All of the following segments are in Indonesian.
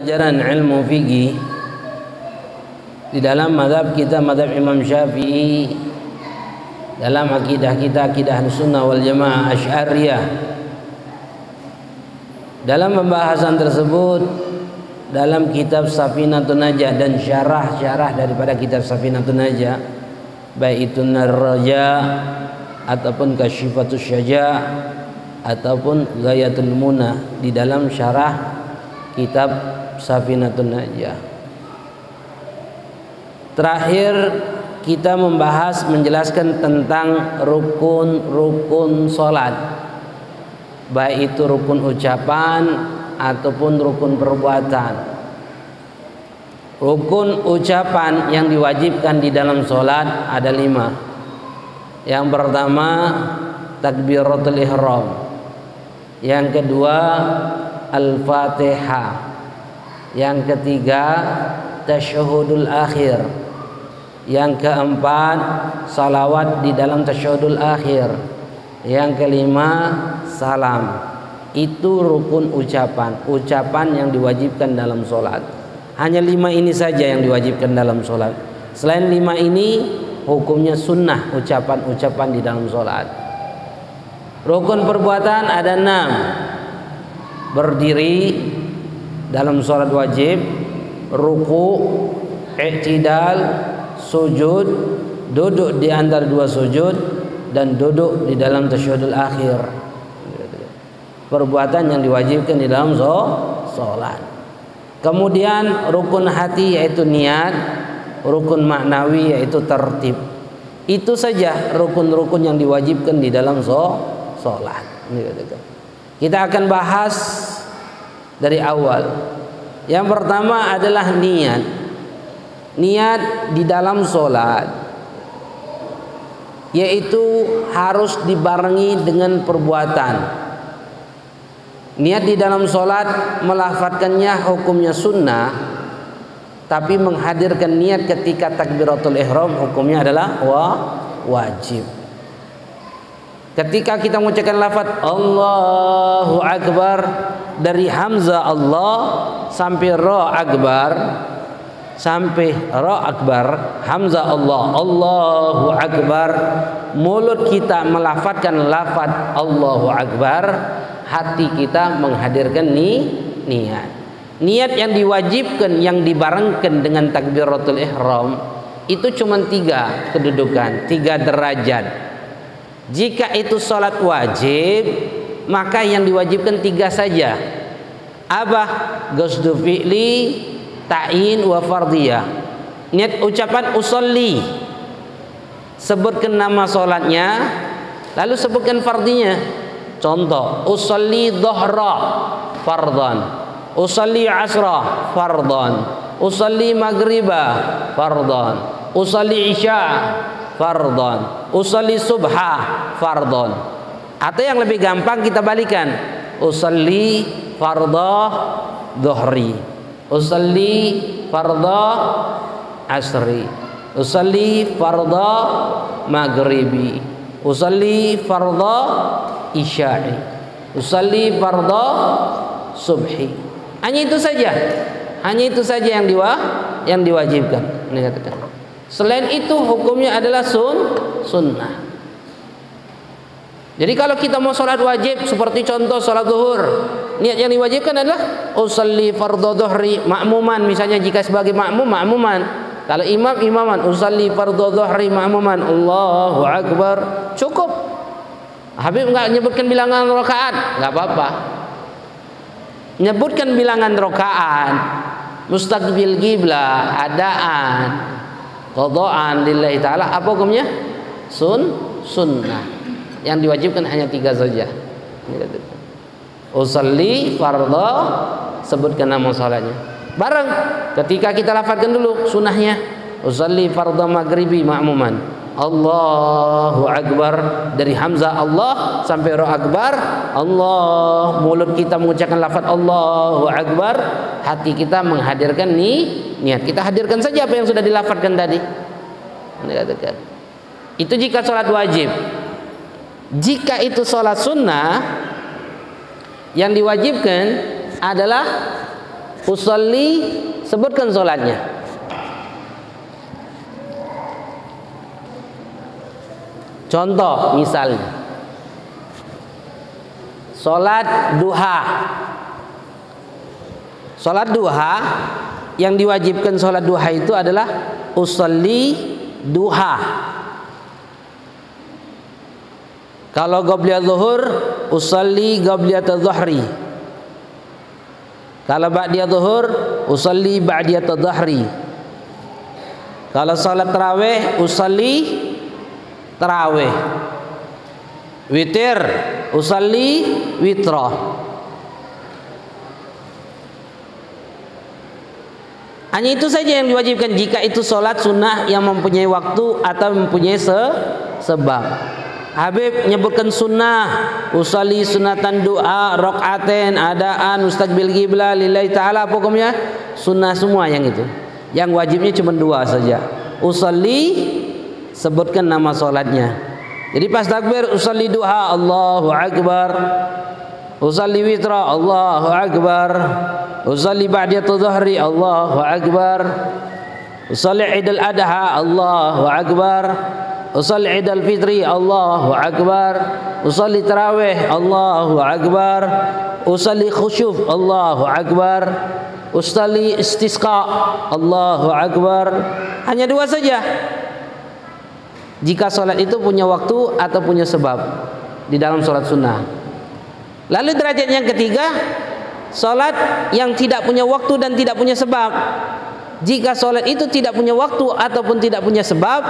Pelajaran ilmu fikih di dalam mazhab kita, mazhab Imam Syafi'i, dalam akidah kita, akidah Ahlussunnah wal Jamaah Asy'ariyah. Dalam pembahasan tersebut dalam kitab Safinatun Najah dan syarah-syarah daripada kitab Safinatun Najah, baik itu Ar-Raja ataupun Kasyifatus Syaja ataupun Ghayatul Munah, di dalam syarah kitab Safinatun Najah. Terakhir kita membahas, menjelaskan tentang rukun-rukun salat, baik itu rukun ucapan ataupun rukun perbuatan. Rukun ucapan yang diwajibkan di dalam salat ada 5. Yang pertama takbiratul ihram, yang kedua Al-Fatihah, yang ketiga tasyahudul akhir, yang keempat salawat di dalam tasyahudul akhir, yang kelima salam. Itu rukun ucapan, ucapan yang diwajibkan dalam sholat. Hanya 5 ini saja yang diwajibkan dalam sholat. Selain 5 ini hukumnya sunnah, ucapan-ucapan di dalam sholat. Rukun perbuatan ada 6. Berdiri dalam sholat wajib, ruku, i'tidal, sujud, duduk di antara 2 sujud, dan duduk di dalam tasyahudul akhir. Perbuatan yang diwajibkan di dalam sholat. Kemudian rukun hati yaitu niat, rukun maknawi yaitu tertib. Itu saja rukun-rukun yang diwajibkan di dalam sholat. Kita akan bahas dari awal. Yang pertama adalah niat. Niat di dalam sholat, yaitu harus dibarengi dengan perbuatan. Niat di dalam sholat, melafadzkannya hukumnya sunnah, tapi menghadirkan niat ketika takbiratul ihram hukumnya adalah wajib. Ketika kita mengucapkan lafaz Allahu Akbar, dari hamzah Allah sampai ra akbar, sampai ra akbar, hamzah Allah, Allahu Akbar, mulut kita melafadzkan lafaz Allahu Akbar, hati kita menghadirkan niat. Niat yang diwajibkan, yang dibarengkan dengan takbiratul ihram itu cuma 3 kedudukan, 3 derajat. Jika itu salat wajib, maka yang diwajibkan 3 saja. Apa? Qasdu fi'li, ta'yin wa fardiyah. Niat ucapan usolli, sebutkan nama salatnya, lalu sebutkan fardinya. Contoh, usolli dhuhra fardhan, usolli asra fardhan, usolli maghriba fardhan, usolli isya fardhan, usolli subha fardhan. Atau yang lebih gampang kita balikan, usolli fardha dhuhri, usolli fardha asri, usolli fardha maghribi, usolli fardha isya'i, usolli fardha subhi. Hanya itu saja. Hanya itu saja yang diwajibkan. Ini katakan. Selain itu hukumnya adalah sunnah. Jadi kalau kita mau sholat wajib, seperti contoh sholat zuhur, niat yang diwajibkan adalah usolli fardhu dhuhri, makmuman. Misalnya jika sebagai makmuman. Kalau imam, imaman. Usolli fardhu dhuhri makmuman, Allahu Akbar, cukup. Habib enggak nyebutkan bilangan rakaat, enggak apa-apa. Nyebutkan bilangan rakaat, mustaqbil qiblah, adaan, qadaan lillahi taala, apa hukumnya? Sunnah. Yang diwajibkan hanya 3 saja. Usolli fardhu, sebutkan nama salatnya. Bareng ketika kita lafazkan dulu sunnahnya. Usolli fardhu maghribi makmuman, Allahu Akbar, dari hamzah Allah sampai ra akbar, Allah, mulut kita mengucapkan lafaz Allahu Akbar, hati kita menghadirkan niat. Kita hadirkan saja apa yang sudah dilafazkan tadi. Itu jika sholat wajib. Jika itu sholat sunnah, yang diwajibkan adalah usolli, sebutkan sholatnya. Contoh misalnya sholat duha. Sholat duha, yang diwajibkan sholat duha itu adalah usolli duha. Kalau qabliyat zuhur, usolli qabliyat zuhri. Kalau ba'diyat zuhur, usolli ba'diyat zuhri. Kalau sholat tarawih, usolli tarawih. Witir, usolli witra. Hanya itu saja yang diwajibkan jika itu sholat sunnah yang mempunyai waktu atau mempunyai sebab. Habib menyebutkan sunnah, usolli sunatan doa, rokaaten, adaan, mustaqbil qiblah, lillahi ta'ala, pokoknya sunnah semua yang itu. Yang wajibnya cuma 2 saja. Usolli, sebutkan nama sholatnya. Jadi pas takbir, usolli duha, Allahu Akbar. Usolli witra, Allahu Akbar. Usolli ba'diyatu dhuhri, Allahu Akbar. Usolli idul adha, Allahu Akbar. Usolli idul fitri, Allahu Akbar. Usolli tarawih, Allahu Akbar. Usolli khusyuf, Allahu Akbar. Usolli istisqa, Allahu Akbar. Hanya 2 saja. Jika sholat itu punya waktu atau punya sebab di dalam sholat sunnah. Lalu derajat yang ketiga, sholat yang tidak punya waktu dan tidak punya sebab. Jika sholat itu tidak punya waktu ataupun tidak punya sebab,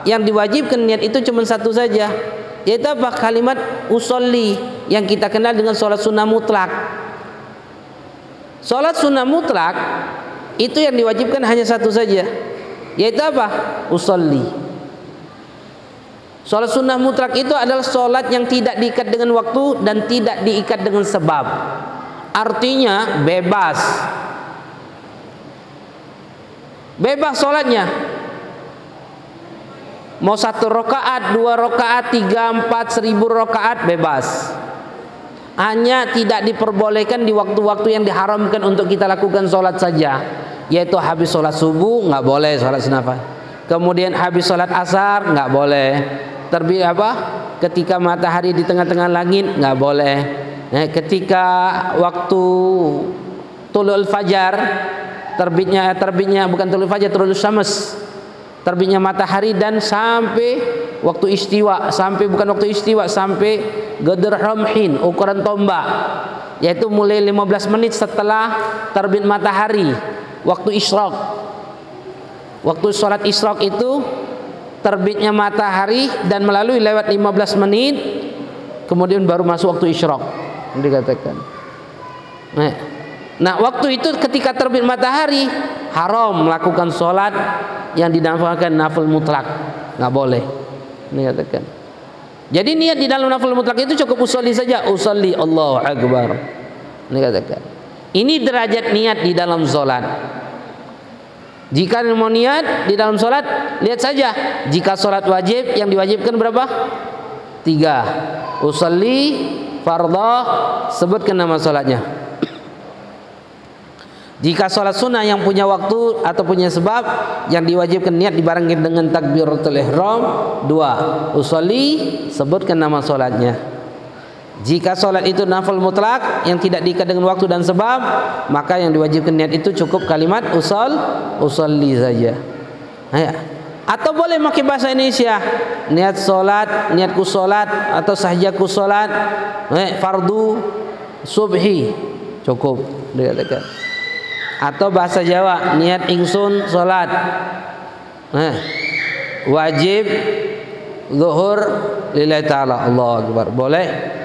yang diwajibkan niat itu cuma 1 saja, yaitu apa? Kalimat usolli, yang kita kenal dengan sholat sunnah mutlak. Sholat sunnah mutlak itu yang diwajibkan hanya 1 saja, yaitu apa? Usolli. Sholat sunnah mutlak itu adalah sholat yang tidak diikat dengan waktu dan tidak diikat dengan sebab. Artinya bebas. Bebas sholatnya. Mau 1 rakaat, 2 rakaat, 3, 4, 1000 rakaat, bebas. Hanya tidak diperbolehkan di waktu-waktu yang diharamkan untuk kita lakukan sholat saja, yaitu habis sholat subuh nggak boleh sholat sunnah. Kemudian habis sholat asar nggak boleh. Terbit ketika matahari di tengah-tengah langit nggak boleh. Ketika waktu tulul fajar, terbitnya bukan tulul fajar, tulul syams, terbitnya matahari, dan sampai waktu istiwa, sampai bukan waktu istiwa, sampai qadr ramhin, ukuran tombak, yaitu mulai 15 menit setelah terbit matahari, waktu isyraq. Waktu sholat isyraq itu terbitnya matahari dan melalui lewat 15 menit, kemudian baru masuk waktu isyraq dikatakan. Nah, waktu itu ketika terbit matahari haram melakukan sholat yang dinamakan nafil mutlak, nggak boleh dikatakan. Jadi niat di dalam nafil mutlak itu cukup usolli saja, usolli Allahu Akbar dikatakan. Ini derajat niat di dalam sholat. Jika mau niat di dalam sholat, lihat saja. Jika sholat wajib, yang diwajibkan berapa? 3. Usolli fardhu, sebutkan nama sholatnya. Jika sholat sunnah yang punya waktu atau punya sebab, yang diwajibkan niat dibarengkan dengan takbiratul ihram. 2. Usolli, sebutkan nama sholatnya. Jika sholat itu nafil mutlak yang tidak diikat dengan waktu dan sebab, maka yang diwajibkan niat itu cukup kalimat usolli saja. Atau boleh pakai bahasa Indonesia, niat sholat, niatku sholat, atau sahajaku sholat, fardu subhi, cukup dikatakan. Atau bahasa Jawa, niat ingsun sholat, wajib zuhur lillahi ta'ala, Allahu Akbar, boleh.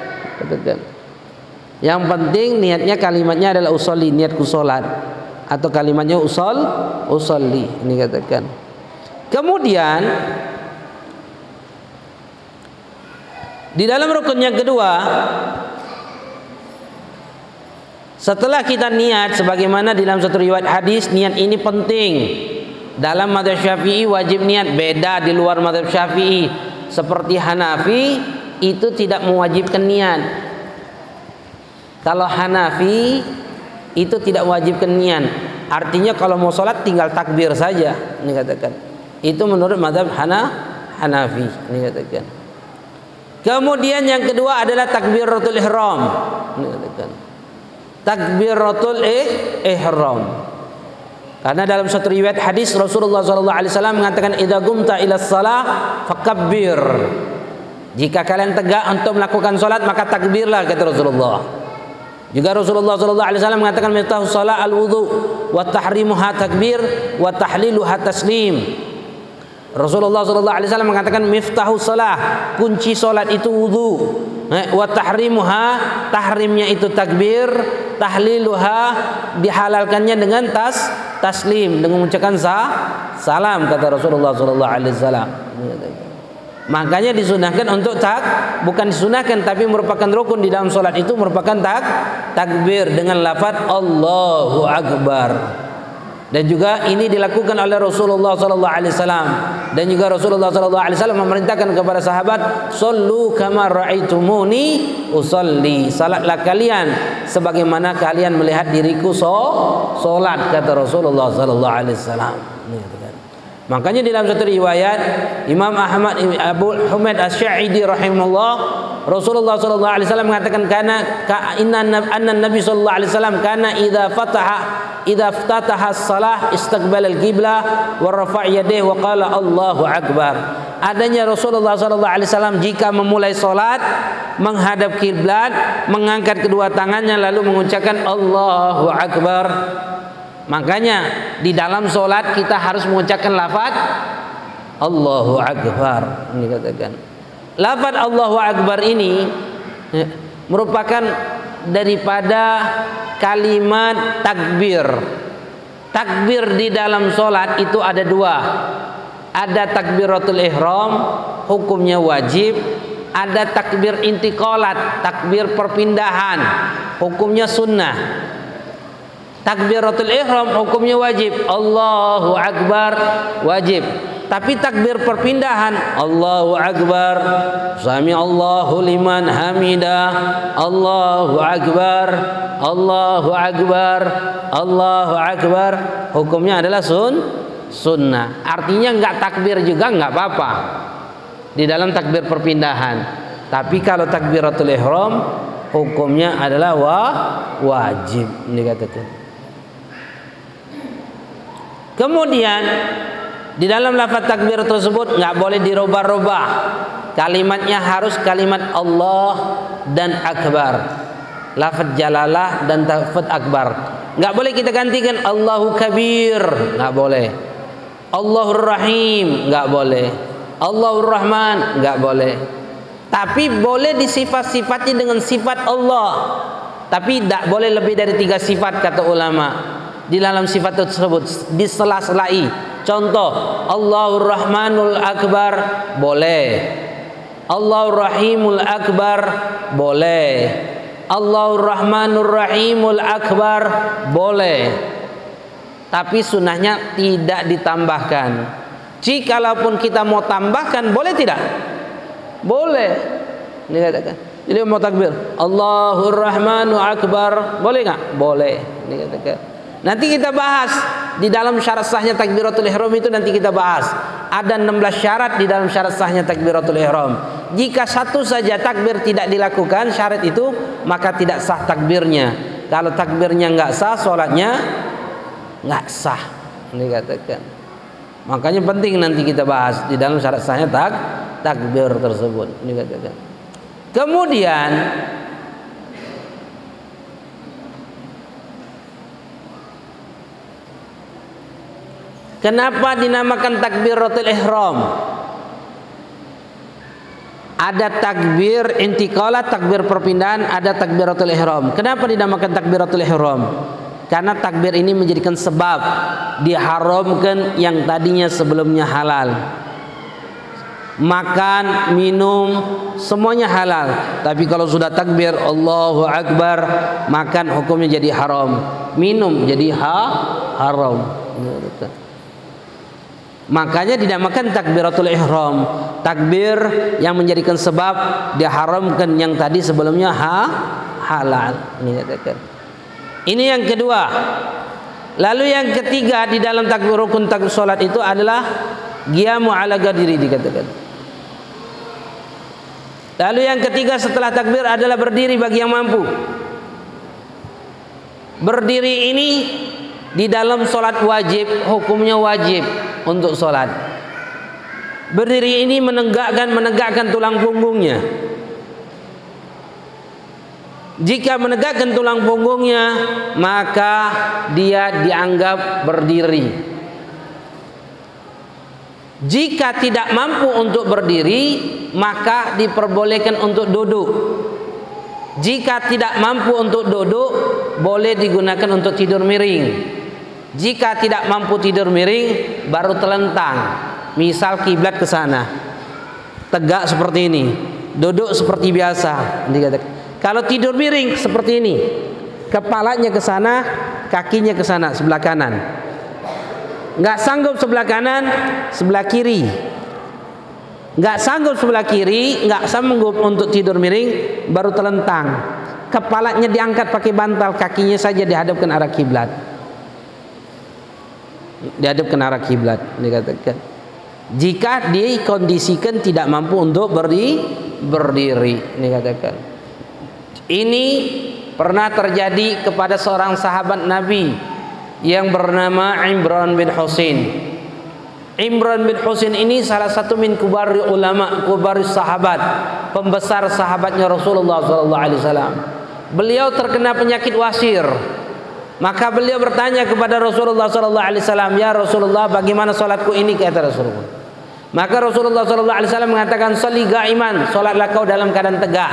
Yang penting niatnya, kalimatnya adalah usolli, niatku sholat, atau kalimatnya usolli ini katakan. Kemudian di dalam rukun yang kedua, setelah kita niat, sebagaimana di dalam satu riwayat hadis, niat ini penting. Dalam mazhab Syafi'i wajib niat, beda di luar mazhab Syafi'i. Seperti Hanafi itu tidak mewajibkan niat. Kalau Hanafi itu tidak wajibkan niat. Artinya kalau mau sholat tinggal takbir saja, ini katakan. Itu menurut mazhab Hanafi, ini katakan. Kemudian yang kedua adalah takbiratul ihram, ini katakan. Takbiratul ihram. Karena dalam satu riwayat hadis Rasulullah SAW mengatakan idza qumta ila shalah fakabbir. Jika kalian tegak untuk melakukan salat maka takbirlah, kata Rasulullah. Juga Rasulullah SAW mengatakan miftahus shalah al-wudu wa tahrimuha takbir wa tahliluha taslim. Rasulullah SAW mengatakan miftahus shalah, kunci salat itu wudu, wa tahrimuha, tahrimnya itu takbir, tahliluha, dihalalkannya dengan taslim, dengan mengucapkan salam, kata Rasulullah SAW. Makanya disunahkan untuk bukan disunahkan tapi merupakan rukun di dalam salat itu merupakan takbir dengan lafaz Allahu Akbar. Dan juga ini dilakukan oleh Rasulullah SAW. Dan juga Rasulullah SAW memerintahkan kepada sahabat, "Shallu kama ra'aitumuni usolli." Salatlah kalian sebagaimana kalian melihat diriku salat, kata Rasulullah SAW. Makanya di dalam satu riwayat Imam Ahmad Abu Humaid Asy-Sya'idi rahimahullah, Rasulullah SAW mengatakan anna Nabi SAW kana idza ftataha as-salah istaqbala al-qiblah wa rafa'a yadayhi wa qala Allahu Akbar. Adanya Rasulullah SAW jika memulai salat menghadap kiblat, mengangkat kedua tangannya lalu mengucapkan Allahu Akbar. Makanya di dalam solat kita harus mengucapkan lafaz Allahu Akbar. Ini katakan lafaz Allahu Akbar ini merupakan daripada kalimat takbir. Takbir di dalam solat itu ada dua. Ada takbiratul ihram, hukumnya wajib. Ada takbir intiqalat, takbir perpindahan, hukumnya sunnah. Takbiratul ihram hukumnya wajib, Allahu Akbar wajib. Tapi takbir perpindahan, Allahu Akbar, Sami Allahu liman hamidah, Allahu Akbar, Allahu Akbar, Allahu Akbar, hukumnya adalah sunnah. Artinya enggak takbir juga enggak apa-apa di dalam takbir perpindahan. Tapi kalau takbiratul ihram hukumnya adalah wajib, dikatakan. Kemudian di dalam lafaz takbir tersebut nggak boleh dirubah-rubah. Kalimatnya harus kalimat Allah dan Akbar. Lafaz jalalah dan lafaz akbar. Nggak boleh kita gantikan Allahu Kabir, nggak boleh. Allahur Rahim, nggak boleh. Allahur Rahman, nggak boleh. Tapi boleh disifat-sifati dengan sifat Allah. Tapi tidak boleh lebih dari 3 sifat, kata ulama. Di dalam sifat tersebut disela-selai. Contoh, Allahur Rahmanul Akbar boleh, Allahur Rahimul Akbar boleh, Allahur Rahmanur Rahimul Akbar boleh. Tapi sunnahnya tidak ditambahkan. Jikalaupun kita mau tambahkan, boleh tidak? Boleh. Ini katakan. Jadi mau takbir, Allahur Rahmanul Akbar, boleh nggak? Boleh. Ini katakan. Nanti kita bahas di dalam syarat sahnya takbiratul ihram itu, nanti kita bahas. Ada 16 syarat di dalam syarat sahnya takbiratul ihram. Jika satu saja takbir tidak dilakukan syarat itu, maka tidak sah takbirnya. Kalau takbirnya nggak sah, sholatnya nggak sah. Ini katakan. Makanya penting nanti kita bahas di dalam syarat sahnya takbir tersebut. Ini katakan. Kemudian kenapa dinamakan takbiratul ihram? Ada takbir intiqalah, takbir perpindahan, ada takbiratul ihram. Kenapa dinamakan takbiratul ihram? Karena takbir ini menjadikan sebab diharamkan yang tadinya sebelumnya halal. Makan, minum, semuanya halal. Tapi kalau sudah takbir Allahu Akbar, makan hukumnya jadi haram, minum jadi haram. Makanya dinamakan takbiratul ihram, takbir yang menjadikan sebab diharamkan yang tadi sebelumnya halal. Ini katakan. Ini yang kedua. Lalu yang ketiga di dalam rukun takbir salat itu adalah qiyamu ala qadri dikatakan. Lalu yang ketiga setelah takbir adalah berdiri bagi yang mampu. Berdiri ini di dalam salat wajib, hukumnya wajib untuk salat. Berdiri ini menegakkan tulang punggungnya. Jika menegakkan tulang punggungnya, maka dia dianggap berdiri. Jika tidak mampu untuk berdiri, maka diperbolehkan untuk duduk. Jika tidak mampu untuk duduk, boleh digunakan untuk tidur miring. Jika tidak mampu tidur miring, baru telentang. Misal kiblat ke sana, tegak seperti ini, duduk seperti biasa. Kalau tidur miring seperti ini, kepalanya ke sana, kakinya ke sana, sebelah kanan. Nggak sanggup sebelah kanan, sebelah kiri. Nggak sanggup sebelah kiri, nggak sanggup untuk tidur miring, baru telentang. Kepalanya diangkat pakai bantal, kakinya saja dihadapkan arah kiblat. Dihadapkan arah kiblat, dikatakan. Jika dikondisikan tidak mampu untuk berdiri, dikatakan. Ini pernah terjadi kepada seorang sahabat Nabi yang bernama Imran bin Husain. Imran bin Husain ini salah satu min kubari ulama, kubari sahabat, pembesar sahabatnya Rasulullah SAW. Beliau terkena penyakit wasir. Maka beliau bertanya kepada Rasulullah SAW, ya Rasulullah, bagaimana solatku ini, kata Rasulullah. Maka Rasulullah SAW mengatakan, sholli qa'iman, solatlah kau dalam keadaan tegak.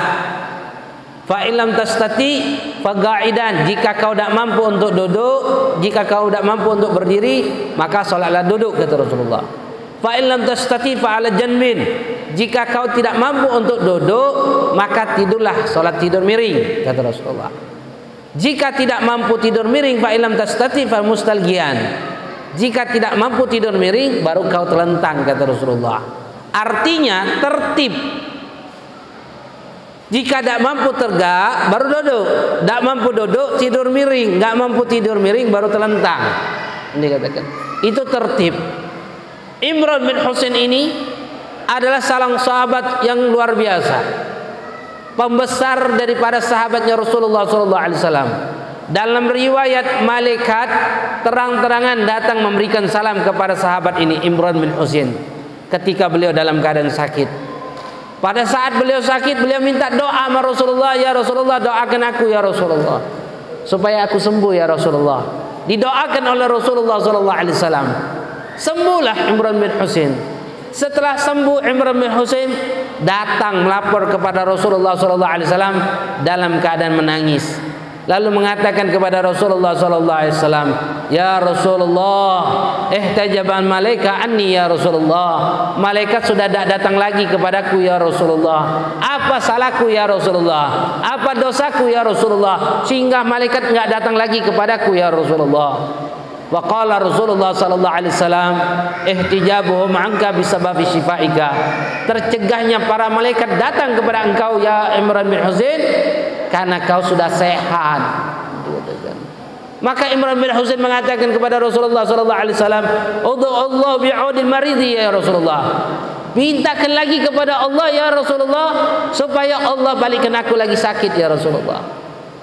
Fa illam tastati fa qa'idan, jika kau tidak mampu untuk duduk, jika kau tidak mampu untuk berdiri, maka solatlah duduk, kata Rasulullah. Fa illam tastati fa ala janbin, jika kau tidak mampu untuk duduk, maka tidurlah, solat tidur miring, kata Rasulullah. Jika tidak mampu tidur miring, fa illam tastati fa mustalqiyan, jika tidak mampu tidur miring, baru kau telentang, kata Rasulullah. Artinya tertib. Jika tidak mampu tegak, baru duduk. Tidak mampu duduk, tidur miring. Tidak mampu tidur miring, baru telentang. Ini katakan. Itu tertib. Imran bin Husain ini adalah seorang sahabat yang luar biasa, pembesar daripada sahabatnya Rasulullah SAW. Dalam riwayat, malaikat terang-terangan datang memberikan salam kepada sahabat ini, Imran bin Husain, ketika beliau dalam keadaan sakit. Pada saat beliau sakit, beliau minta doa sama Rasulullah, ya Rasulullah, doakan aku ya Rasulullah, supaya aku sembuh ya Rasulullah. Didoakan oleh Rasulullah SAW. Sembuhlah Imran bin Husain. Setelah sembuh, Imran bin Husain datang melapor kepada Rasulullah SAW dalam keadaan menangis. Lalu mengatakan kepada Rasulullah SAW, ya Rasulullah, ihtajaban malaika anni ya Rasulullah, malaikat sudah tidak datang lagi kepadaku ya Rasulullah. Apa salahku ya Rasulullah? Apa dosaku ya Rasulullah, sehingga malaikat enggak datang lagi kepadaku ya Rasulullah? Wa qala Rasulullah sallallahu alaihi wasallam, ihtijabuhum anka bisababi syifaika, tercegahnya para malaikat datang kepada engkau ya Imran bin Husain karena kau sudah sehat. Maka Imran bin Husain mengatakan kepada Rasulullah sallallahu alaihi wasallam, "Udhu Allah bi'udil maridi ya Rasulullah." Mintakan lagi kepada Allah ya Rasulullah, supaya Allah balikan aku lagi sakit ya Rasulullah.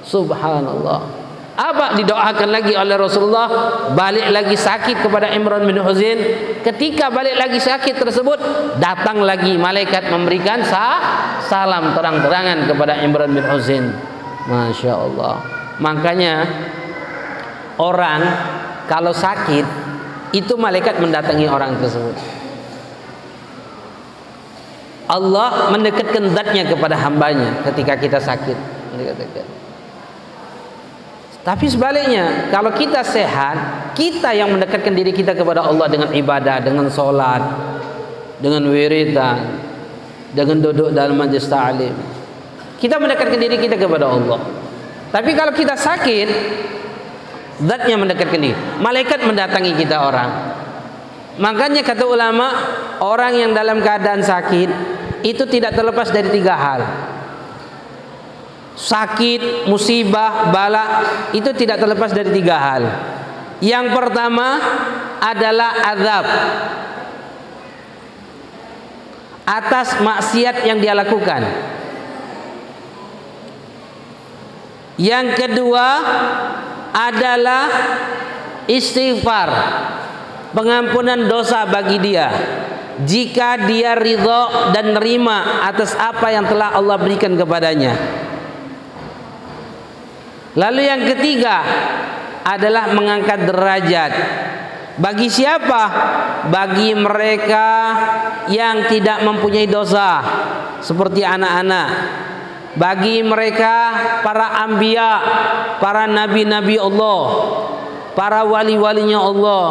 Subhanallah. Apa didoakan lagi oleh Rasulullah? Balik lagi sakit kepada Imran bin Husain. Ketika balik lagi sakit tersebut, datang lagi malaikat memberikan salam terang-terangan kepada Imran bin Husain. Masya Allah. Makanya orang kalau sakit, itu malaikat mendatangi orang tersebut. Allah mendekatkan zatnya kepada hambanya ketika kita sakit. Tapi sebaliknya, kalau kita sehat, kita yang mendekatkan diri kita kepada Allah dengan ibadah, dengan sholat, dengan wiridan, dengan duduk dalam majlis ta'lim. Kita mendekatkan diri kita kepada Allah. Tapi kalau kita sakit, zatnya mendekatkan diri. Malaikat mendatangi kita orang. Makanya kata ulama, orang yang dalam keadaan sakit itu tidak terlepas dari 3 hal. sakit, musibah, bala, itu tidak terlepas dari 3 hal. Yang pertama adalah azab atas maksiat yang dia lakukan. Yang kedua adalah istighfar, pengampunan dosa bagi dia jika dia ridho dan nerima atas apa yang telah Allah berikan kepadanya. Lalu yang ketiga adalah mengangkat derajat. Bagi siapa? Bagi mereka yang tidak mempunyai dosa, seperti anak-anak. Bagi mereka para anbiya, para nabi-nabi Allah, para wali-walinya Allah.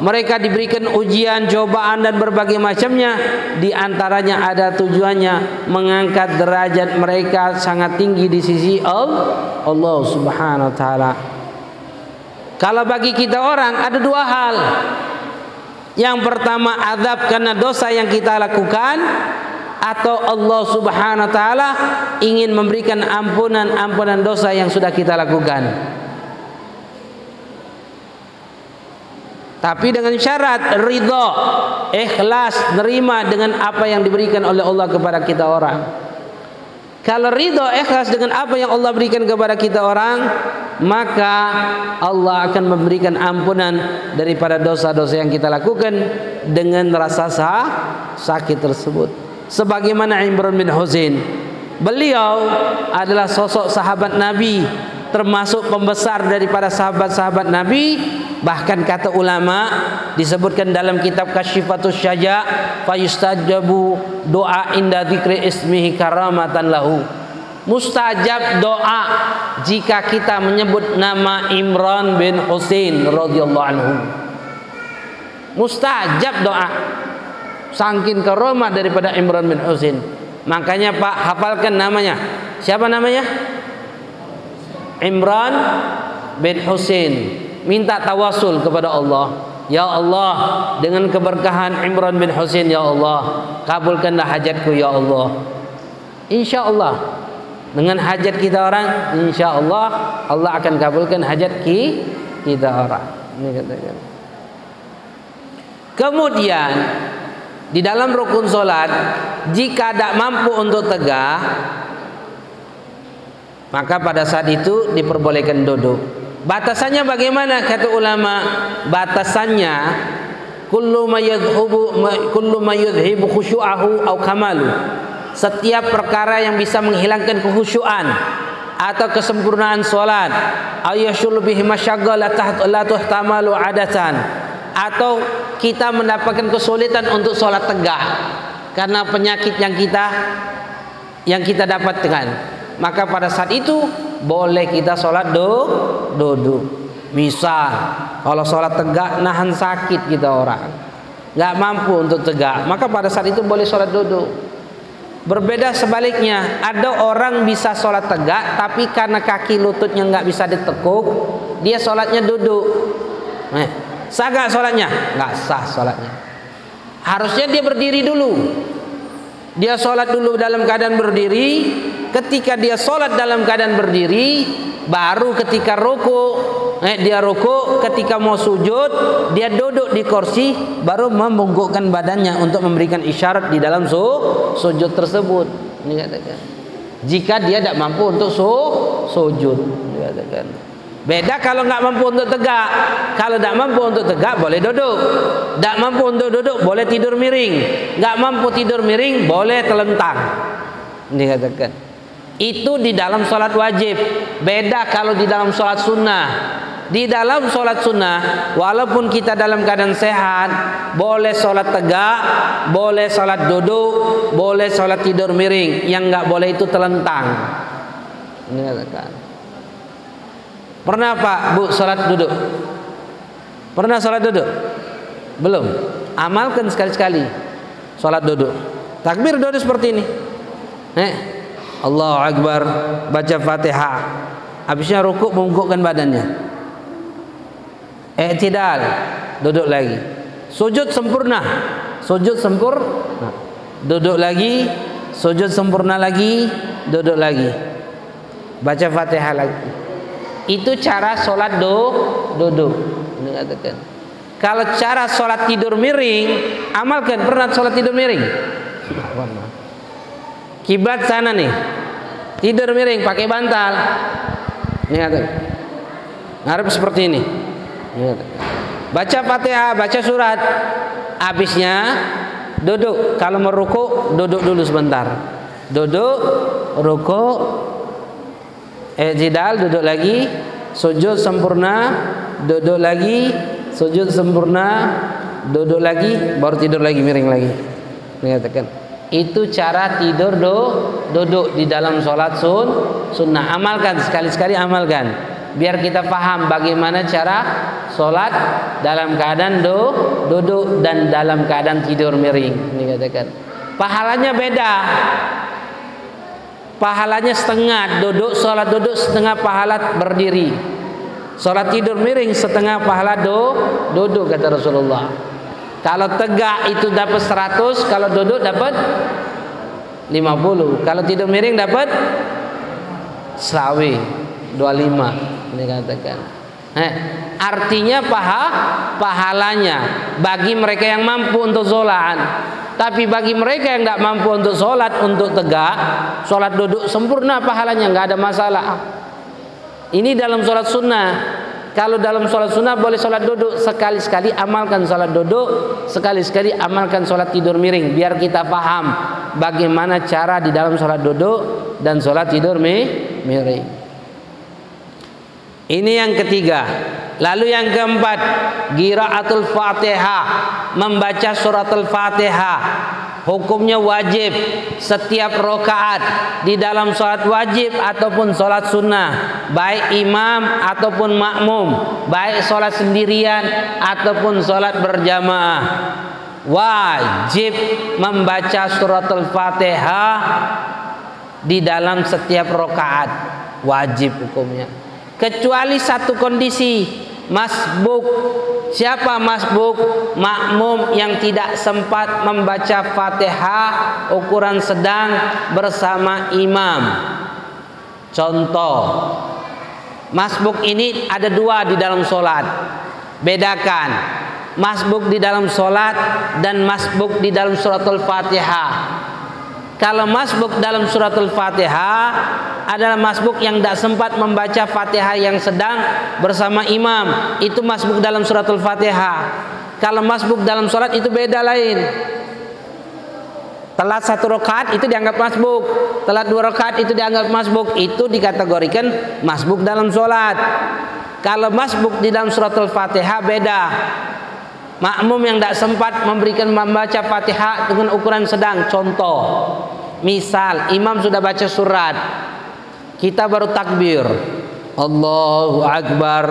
Mereka diberikan ujian, cobaan dan berbagai macamnya. Di antaranya ada tujuannya mengangkat derajat mereka sangat tinggi di sisi Allah Subhanahu wa taala. Kalau bagi kita orang ada 2 hal. Yang pertama azab karena dosa yang kita lakukan, atau Allah Subhanahu wa taala ingin memberikan ampunan dosa yang sudah kita lakukan. Tapi dengan syarat ridha, ikhlas, nerima dengan apa yang diberikan oleh Allah kepada kita orang. Kalau ridha, ikhlas dengan apa yang Allah berikan kepada kita orang, maka Allah akan memberikan ampunan daripada dosa-dosa yang kita lakukan dengan rasa sakit tersebut. Sebagaimana Imran bin Husain, beliau adalah sosok sahabat Nabi, termasuk pembesar daripada sahabat-sahabat Nabi. Bahkan kata ulama disebutkan dalam kitab Kasyifatus Syaja, fayustajabu doa inda dzikri ismihi karamatan lahu. Mustajab doa jika kita menyebut nama Imran bin Husain radhiyallahu anhu. Mustajab doa, saking karamah daripada Imran bin Husain. Makanya Pak, hafalkan namanya. Siapa namanya? Imran bin Husain. Minta tawasul kepada Allah. Ya Allah, dengan keberkahan Imran bin Husain, ya Allah, kabulkanlah hajatku ya Allah. Insya Allah, dengan hajat kita orang, insya Allah Allah akan kabulkan hajat kita orang. Ini katakan. Kemudian di dalam rukun solat, jika tidak mampu untuk tegak, maka pada saat itu diperbolehkan duduk. Batasannya bagaimana kata ulama? Batasannya kullu ma yudhibu khusyu'ahu aw kamalu. Setiap perkara yang bisa menghilangkan kekhusyuan atau kesempurnaan salat, ayasyul bihi masyaghal la tuhtamalu adatan, atau kita mendapatkan kesulitan untuk salat tegak karena penyakit yang kita dapatkan, maka pada saat itu boleh kita sholat duduk. Misal kalau sholat tegak nahan sakit kita orang, nggak mampu untuk tegak, maka pada saat itu boleh sholat duduk. Berbeda sebaliknya, ada orang bisa sholat tegak tapi karena kaki lututnya nggak bisa ditekuk, dia sholatnya duduk. Sah nggak sholatnya? Nggak sah sholatnya. Harusnya dia berdiri dulu. Dia sholat dulu dalam keadaan berdiri. Ketika dia sholat dalam keadaan berdiri, baru ketika ruku, dia ruku. Ketika mau sujud, dia duduk di kursi, baru membungkukkan badannya untuk memberikan isyarat di dalam sujud tersebut. Ini katakan. Jika dia tidak mampu untuk sujud, ini katakan. Beda kalau nggak mampu untuk tegak. Kalau tidak mampu untuk tegak, boleh duduk. Tidak mampu untuk duduk, boleh tidur miring. Nggak mampu tidur miring, boleh telentang. Ini katakan. Itu di dalam sholat wajib. Beda kalau di dalam sholat sunnah. Di dalam sholat sunnah, walaupun kita dalam keadaan sehat, boleh sholat tegak, boleh sholat duduk, boleh sholat tidur miring. Yang nggak boleh itu telentang. Ini katakan. Pernah Pak, Bu, sholat duduk? Pernah sholat duduk? Belum. Amalkan sekali-sekali sholat duduk. Takbir duduk seperti ini. Allahu Akbar, baca Fatihah. Habisnya rukuk, membungkukkan badannya. I'tidal, duduk lagi. Sujud sempurna. Sujud sempurna. Duduk lagi, sujud sempurna lagi, duduk lagi. baca Fatihah lagi. Itu cara sholat duduk. Mengatakan. Kalau cara sholat tidur miring, amalkan. Pernah sholat tidur miring? Kiblat sana nih, tidur miring pakai bantal. Ingat, ngarep seperti ini. Ingat. Baca Fatihah, baca surat, habisnya duduk. Kalau mau ruku, duduk dulu sebentar. Duduk, ruku, i'tidal, duduk lagi, sujud sempurna, duduk lagi, sujud sempurna, duduk lagi, baru tidur lagi, miring lagi. Mengatakan itu cara tidur duduk di dalam sholat sunnah. Amalkan sekali-sekali, amalkan biar kita paham bagaimana cara sholat dalam keadaan duduk dan dalam keadaan tidur miring. Dikatakan pahalanya beda, pahalanya setengah. Duduk, sholat duduk setengah pahala berdiri. Sholat tidur miring setengah pahala duduk, kata Rasulullah. Kalau tegak itu dapat 100, kalau duduk dapat 50. Kalau tidur miring dapat 25. Ini katakan. Artinya pahalanya bagi mereka yang mampu untuk sholat. Tapi bagi mereka yang tidak mampu untuk sholat, untuk tegak, sholat duduk sempurna pahalanya, nggak ada masalah. Ini dalam sholat sunnah. Kalau dalam sholat sunnah boleh sholat duduk, sekali-sekali amalkan sholat duduk, sekali-sekali amalkan sholat tidur miring, biar kita paham bagaimana cara di dalam sholat duduk dan sholat tidur miring. Ini yang ketiga. Lalu yang keempat, qiraatul Fatihah, membaca surat Al-Fatihah. Hukumnya wajib setiap rakaat di dalam sholat wajib ataupun sholat sunnah, baik imam ataupun makmum, baik sholat sendirian ataupun sholat berjamaah, wajib membaca surat Al-Fatihah di dalam setiap rakaat, wajib hukumnya. Kecuali satu kondisi, masbuk. Siapa masbuk? Makmum yang tidak sempat membaca Fatihah ukuran sedang bersama imam. Contoh, masbuk ini ada dua di dalam sholat. Bedakan masbuk di dalam sholat dan masbuk di dalam surat Al-Fatihah. Kalau masbuk dalam surat Al-Fatihah adalah masbuk yang tidak sempat membaca Fatihah yang sedang bersama imam, itu masbuk dalam surat Al-Fatihah. Kalau masbuk dalam sholat itu beda lain. Telat satu rakaat itu dianggap masbuk, telat dua rakaat itu dianggap masbuk, itu dikategorikan masbuk dalam sholat. Kalau masbuk di dalam surat Al-Fatihah beda. Makmum yang tidak sempat membaca Fatihah dengan ukuran sedang. Contoh, misal imam sudah baca surat, kita baru takbir, Allahu Akbar.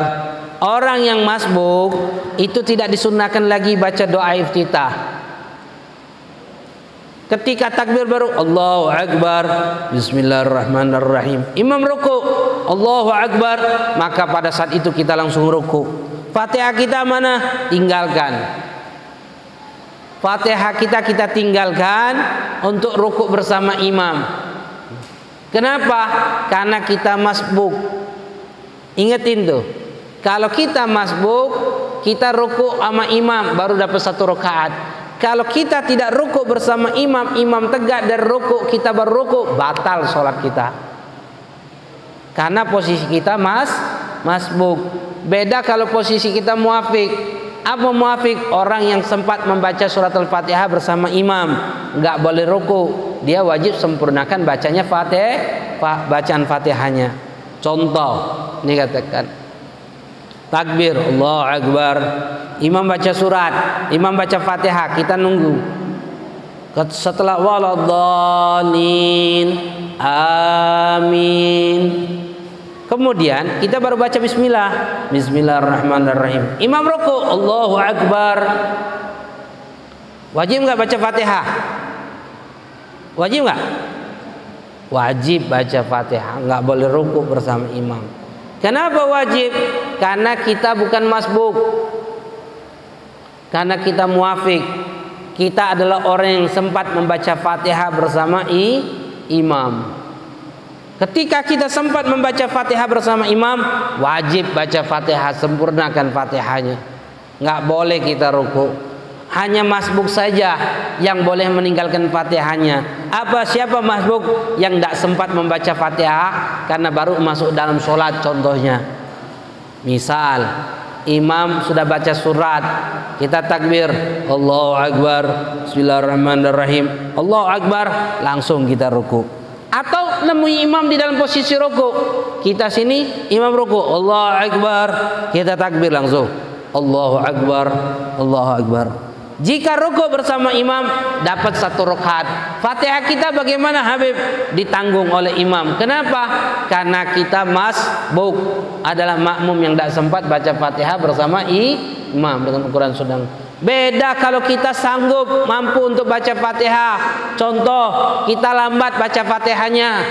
Orang yang masbuk itu tidak disunnahkan lagi baca doa iftitah. Ketika takbir baru Allahu Akbar, Bismillahirrahmanirrahim, imam ruku, Allahu Akbar, maka pada saat itu kita langsung ruku. Fatihah kita mana? Tinggalkan. Fatihah kita tinggalkan untuk rukuk bersama imam. Kenapa? Karena kita masbuk. Ingetin tuh. Kalau kita masbuk, kita rukuk sama imam baru dapat satu rakaat. Kalau kita tidak rukuk bersama imam, imam tegak dari rukuk, kita baru rukuk, batal sholat kita. Karena posisi kita masbuk. Beda kalau posisi kita muafik. Apa muafik? Orang yang sempat membaca surat Al-Fatihah bersama imam, nggak boleh ruku. Dia wajib sempurnakan bacanya bacaan Fatihahnya. Contoh, ini katakan takbir, Allahu Akbar, imam baca surat, imam baca Fatihah, kita nunggu. Setelah waladhdallin, amin, kemudian kita baru baca bismillah, Bismillahirrahmanirrahim. Imam ruku, Allahu Akbar. Wajib nggak baca Fatihah? Wajib nggak? Wajib baca Fatihah, nggak boleh ruku bersama imam. Kenapa wajib? Karena kita bukan masbuk, karena kita muafik. Kita adalah orang yang sempat membaca Fatihah bersama imam. Ketika kita sempat membaca Fatihah bersama imam, wajib baca Fatihah, sempurnakan Fatihahnya. Nggak boleh kita ruku. Hanya masbuk saja yang boleh meninggalkan Fatihahnya. Siapa masbuk yang tidak sempat membaca Fatihah karena baru masuk dalam sholat contohnya. Misal imam sudah baca surat, kita takbir, Allahu Akbar, Bismillahirrahmanirrahim, Allahu Akbar, langsung kita ruku. Atau nemui imam di dalam posisi ruku, kita sini imam ruku, Allahu Akbar, kita takbir langsung, Allahu Akbar, Allahu Akbar. Jika ruku bersama imam dapat 1 rakaat. Fatihah kita bagaimana Habib? Ditanggung oleh imam. Kenapa? Karena kita masbuk, adalah makmum yang tidak sempat baca Fatihah bersama imam dengan ukuran sedang. Beda kalau kita sanggup mampu untuk baca Fatihah. Contoh, kita lambat baca Fatihahnya.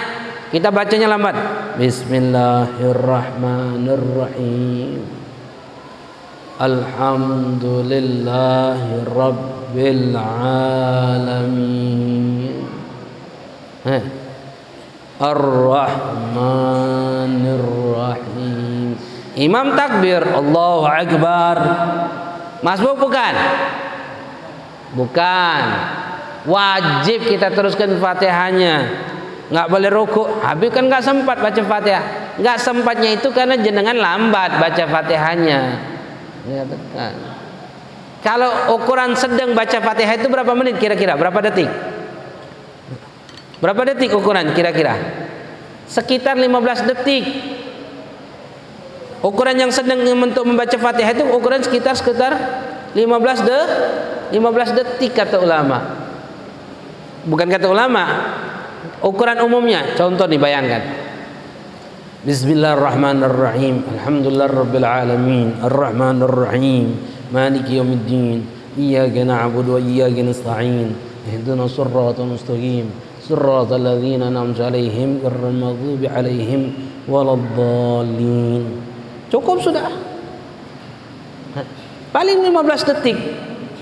Kita bacanya lambat. Bismillahirrahmanirrahim. Alhamdulillahi Rabbil Alamin. Ar-Rahmanir-Rahim. Imam takbir, Allahu Akbar. Masbuk bukan? Bukan. Wajib kita teruskan Fatihahnya. Nggak boleh ruku. Habib kan nggak sempat baca Fatihah. Nggak sempatnya itu karena jenengan lambat baca Fatihahnya. Kalau ukuran sedang baca Fatihah itu berapa menit kira-kira? Berapa detik? Berapa detik ukuran kira-kira? Sekitar 15 detik. Ukuran yang sedang untuk membaca Fatihah itu ukuran sekitar 15 detik kata ulama. Bukan kata ulama, ukuran umumnya. Contoh nih, bayangkan. Bismillahirrahmanirrahim. Alhamdulillahirabbil alamin. Arrahmanirrahim. Maliki yaumiddin. Iyyaka na'budu wa iyyaka nasta'in. Ihdinas siratal mustaqim. Siratal ladzina an'amta 'alaihim ghairil maghdubi 'alaihim waladdallin. Cukup sudah. Paling 15 detik.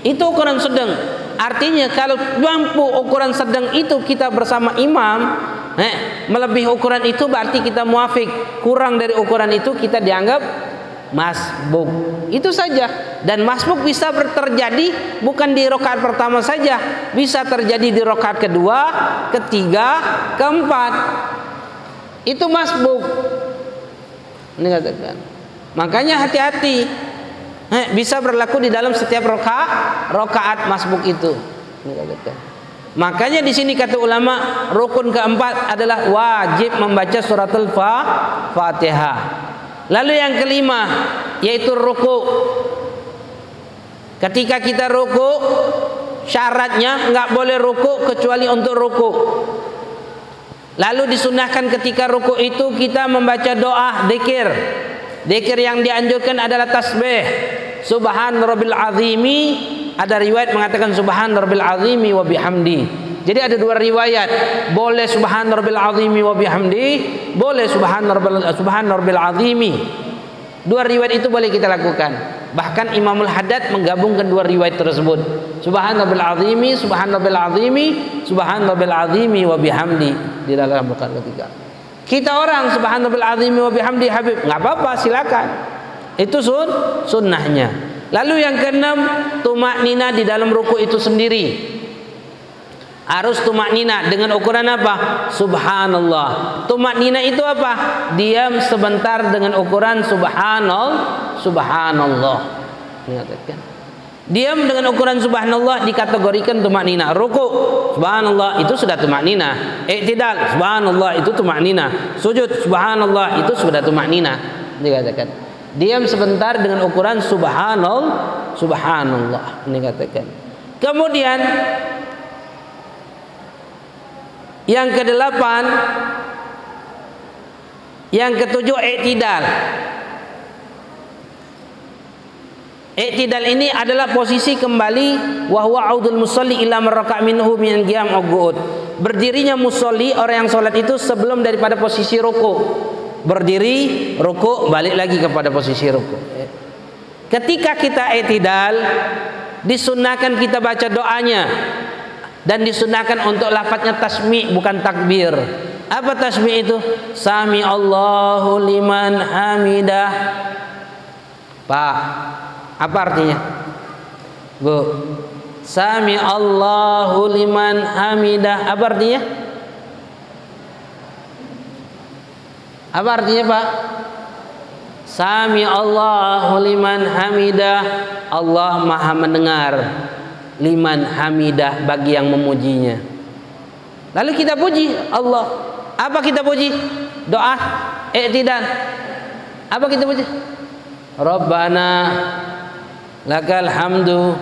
Itu ukuran sedang. Artinya kalau mampu ukuran sedang itu kita bersama imam, melebihi ukuran itu berarti kita muafik. Kurang dari ukuran itu kita dianggap masbuk. Itu saja. Dan masbuk bisa terjadi bukan di rakaat pertama saja, bisa terjadi di rakaat kedua, ketiga, keempat. Itu masbuk. Ini katakan. Makanya hati-hati. Bisa berlaku di dalam setiap rakaat masbuk itu. Ini katakan. Makanya di sini kata ulama, rukun keempat adalah wajib membaca suratul Fatihah. Lalu yang kelima yaitu ruku. Ketika kita ruku, syaratnya nggak boleh ruku kecuali untuk ruku. Lalu disunahkan ketika ruku itu kita membaca doa, dzikir. Dzikir yang dianjurkan adalah tasbih. Subhan rabbil azimi. Ada riwayat mengatakan subhan rabbil azimi wa bihamdi. Jadi ada dua riwayat. Boleh subhan rabbil azimi wa bihamdi, boleh subhan rabbil azimi. Dua riwayat itu boleh kita lakukan. Bahkan Imamul Haddad menggabungkan dua riwayat tersebut. Subhan rabbil azimi, subhan rabbil azimi, subhan rabbil azimi wa bihamdi di dalam rakaat ketiga. Kita orang subhan rabbil azimi wa bihamdi Habib, enggak apa-apa, silakan. Itu sunnahnya. Lalu yang keenam, tumaknina di dalam ruku itu sendiri. Harus tumaknina dengan ukuran apa? Subhanallah. Tumaknina itu apa? Diam sebentar dengan ukuran subhanallah. Ingatkan. Diam dengan ukuran subhanallah dikategorikan tumaknina. Ruku subhanallah itu sudah tumaknina. I'tidal subhanallah itu tumaknina. Sujud subhanallah itu sudah tumaknina. Dikatakan. Diam sebentar dengan ukuran subhanallah. Ini katakan. Kemudian yang kedelapan, yang ketujuh i'tidal. I'tidal ini adalah posisi kembali wa huwa audul musalli ila marraka minhu min qiyam uqud. Berdirinya musolli, orang yang salat itu sebelum daripada posisi ruku. Berdiri, ruku, balik lagi kepada posisi ruku. Ketika kita i'tidal, disunahkan kita baca doanya dan disunahkan untuk lafadznya tasmi' bukan takbir. Apa tasbih itu? Sami Allahu liman hamidah. Pak, apa artinya? Bu, Sami Allahu liman hamidah. Apa artinya? Apa artinya, Pak? Sami Allahu liman hamidah. Allah Maha mendengar liman hamidah, bagi yang memujinya. Lalu kita puji Allah. Apa kita puji? Doa, i'tidal. Apa kita puji? Rabbana lakal hamdu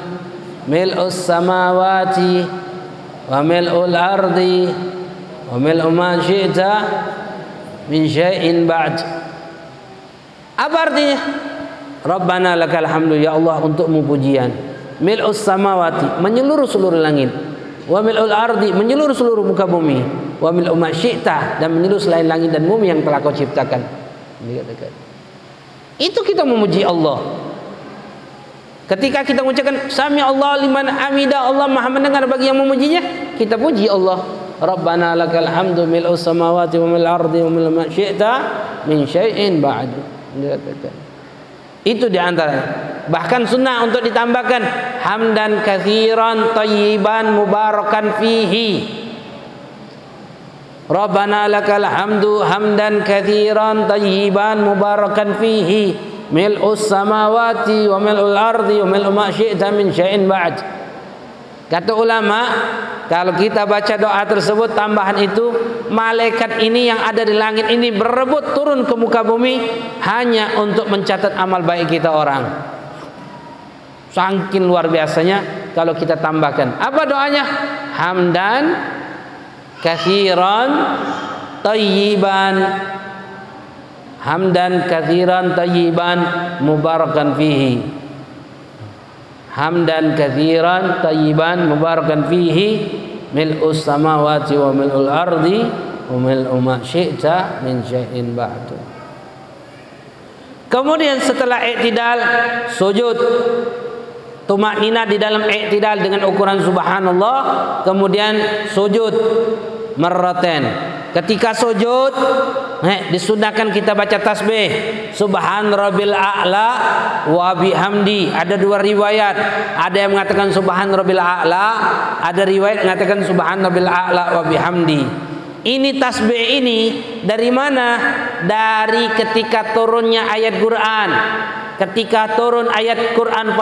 mil'us samawati wa mil'ul ardi wa mil'u ma syi'ta min syai'in ba'd. Apa artinya? Rabbana lakal hamdu, ya Allah untukmu pujian. Mil'us samawati, menyeluruh seluruh langit. Wa mil'ul ardi, menyeluruh seluruh muka bumi. Wa mil'u ma syi'ta, dan menyeluruh selain langit dan bumi yang telah kau ciptakan. Dikatakan. Itu kita memuji Allah. Ketika kita mengucapkan Sami Allah liman hamidah, Allah Maha mendengar bagi yang memujinya, kita puji Allah. Rabbana lakal hamdu mil'us samawati wa mil'ul ardi wa mil'u ma syi'ta min syai'in ba'du. Dikatakan. Itu diantara. Bahkan sunnah untuk ditambahkan hamdan katsiran thayyiban mubarakan fihi. Rabbana lakal hamdu hamdan katsiran thayyiban mubarakan fihi mil'us samawati wa mil'ul ardi wa mil'u ma syi'ta min syai'in ba'd. Kata ulama, kalau kita baca doa tersebut, tambahan itu, malaikat ini yang ada di langit ini berebut turun ke muka bumi hanya untuk mencatat amal baik kita orang. Saking luar biasanya kalau kita tambahkan. Apa doanya? Hamdan katsiran thayyiban. Hamdan katsiran thayyiban mubarakan fihi. Hamdan katsiran thayyiban mubarakan fihi mil'us samawati wa mil'ul ardi wa mil'u ma syi'ta min syai'in ba'du. Kemudian setelah i'tidal, sujud. Tumakninah di dalam i'tidal dengan ukuran subhanallah, kemudian sujud marratain. Ketika sujud, disunahkan kita baca tasbih Subhan Rabbil A'la wa bihamdi. Ada dua riwayat, ada yang mengatakan Subhan Rabbil A'la, ada riwayat mengatakan Subhan Rabbil A'la wa bihamdi. Ini tasbih ini dari mana? Dari ketika turunnya ayat Quran. Ketika turun ayat Quran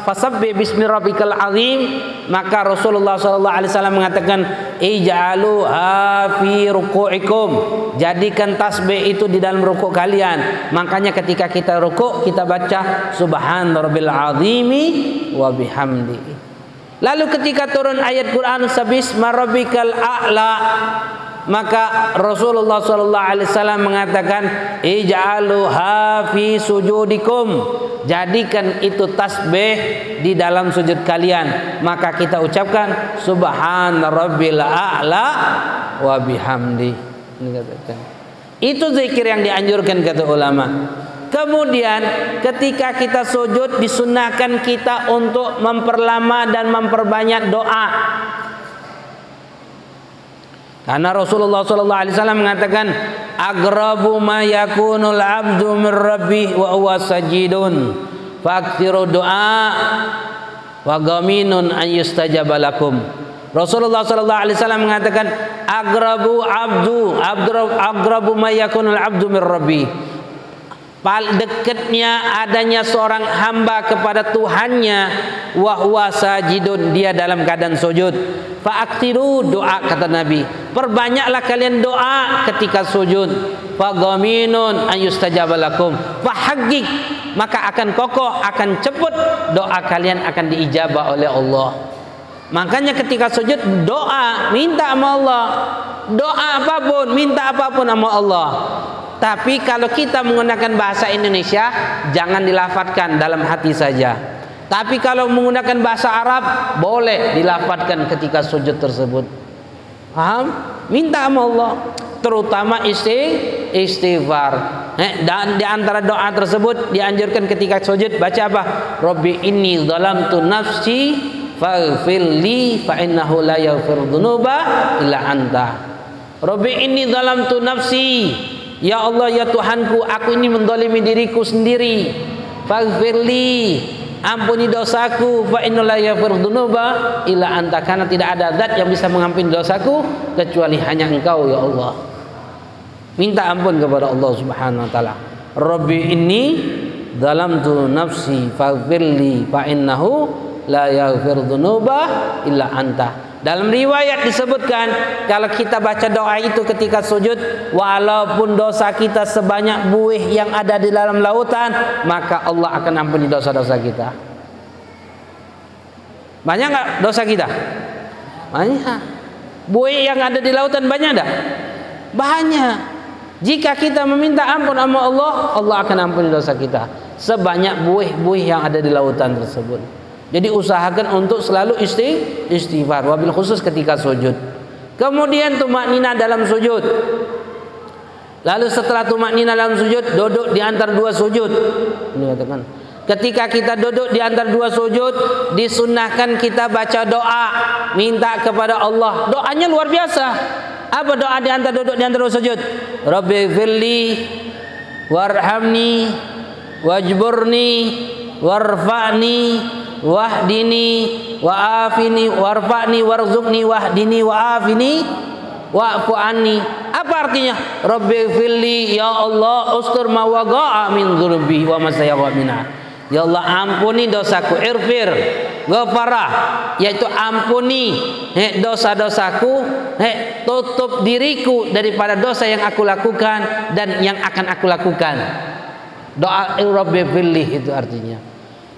fasabbih bismi rabbikal azim, maka Rasulullah SAW mengatakan ij'aluha fi ruku'ikum, jadikan tasbih itu di dalam rukuk kalian. Makanya ketika kita rukuk, kita baca subhan rabbil azimi wa bihamdi. Lalu ketika turun ayat Quran sabisma rabbikal a'la, maka Rasulullah SAW mengatakan ij'aluha fi sujudikum, jadikan itu tasbih di dalam sujud kalian. Maka kita ucapkan subhana rabbil a'la wa bihamdi. Itu zikir yang dianjurkan kata ulama. Kemudian ketika kita sujud, disunahkan kita untuk memperlama dan memperbanyak doa. Karena Rasulullah SAW mengatakan agrabu ma yakunul abdu min rabbih wa huwa sajidun fakthiru doa wa gaminun an yustajaba lakum. Rasulullah SAW mengatakan agrabu ma yakunul abdu min rabbih, paling dekatnya adanya seorang hamba kepada Tuhannya, wa huwa sajidun, dia dalam keadaan sujud. Fa'aktiru doa, kata Nabi, perbanyaklah kalian doa ketika sujud. Fagaminun ayustajaba lakum, fahagik, maka akan kokoh, akan cepat doa kalian akan diijabah oleh Allah. Makanya ketika sujud doa, minta sama Allah, doa apapun, minta apapun sama Allah. Tapi kalau kita menggunakan bahasa Indonesia, jangan dilafadzkan, dalam hati saja. Tapi kalau menggunakan bahasa Arab, boleh dilafadzkan ketika sujud tersebut. Paham? Minta sama Allah, terutama istighfar. Dan di antara doa tersebut dianjurkan ketika sujud baca apa? Rabbi inni zalamtu nafsi faghfirli fa innahu la yaghfiru dzunuba illa anta. Rabbi inni zalamtu nafsi, ya Allah ya Tuhanku, aku ini menzalimi diriku sendiri. Faghfirli, ampuni dosaku. Fa innahu la yaghfiru dzunuba illa anta, karena tidak ada zat yang bisa mengampuni dosaku kecuali hanya Engkau ya Allah. Minta ampun kepada Allah Subhanahu wa taala. Rabbi inni zalamtu nafsi faghfirli fa innahu la yaghfiru dzunuba illa anta. Dalam riwayat disebutkan kalau kita baca doa itu ketika sujud, walaupun dosa kita sebanyak buih yang ada di dalam lautan, maka Allah akan ampuni dosa-dosa kita. Banyak nggak dosa kita? Banyak. Buih yang ada di lautan banyak enggak? Banyak. Jika kita meminta ampun sama Allah, Allah akan ampuni dosa kita sebanyak buih-buih yang ada di lautan tersebut. Jadi usahakan untuk selalu istighfar, wabil khusus ketika sujud. Kemudian tumaknina dalam sujud. Lalu setelah tumaknina dalam sujud, duduk di antara dua sujud. Ini katakan, ketika kita duduk di antara dua sujud, disunnahkan kita baca doa, minta kepada Allah. Doanya luar biasa. Apa doa di antara duduk di antara dua sujud? Rabbi firli warhamni wajburni warfa'ni wahdini wa'afini warfa'ni warzuqni wahdini wa'afini wa'fu anni. Apa artinya? Rabbi firli, ya Allah, ustur ma waqa'a min dzurbi wa ma sayyaqa minha. Ya Allah, ampuni dosaku. Irfir ghafarah, yaitu ampuni dosa-dosaku, tutup diriku daripada dosa yang aku lakukan dan yang akan aku lakukan. Doa Rabbi firli itu artinya.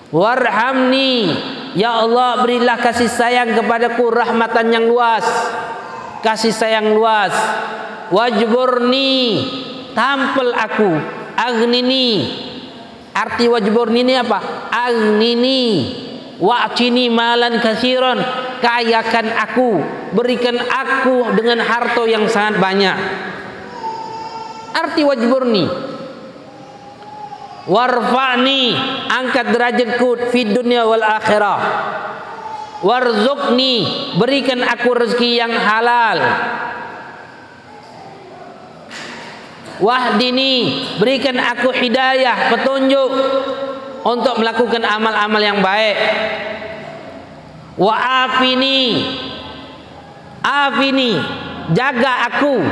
Warhamni, ya Allah, berilah kasih sayang kepadaku, rahmatan yang luas, kasih sayang luas. Wajburni, tampil aku. Aghnini, arti wajburni ini apa? Aghnini wa'tini malan katsiran, kayakan aku, berikan aku dengan harta yang sangat banyak. Arti wajburni. Warfa'ni, angkat derajatku fi dunya wal akhirah. Warzuqni, berikan aku rezeki yang halal. Wahdini, berikan aku hidayah, petunjuk untuk melakukan amal-amal yang baik. Wa'afini, afini, jaga aku.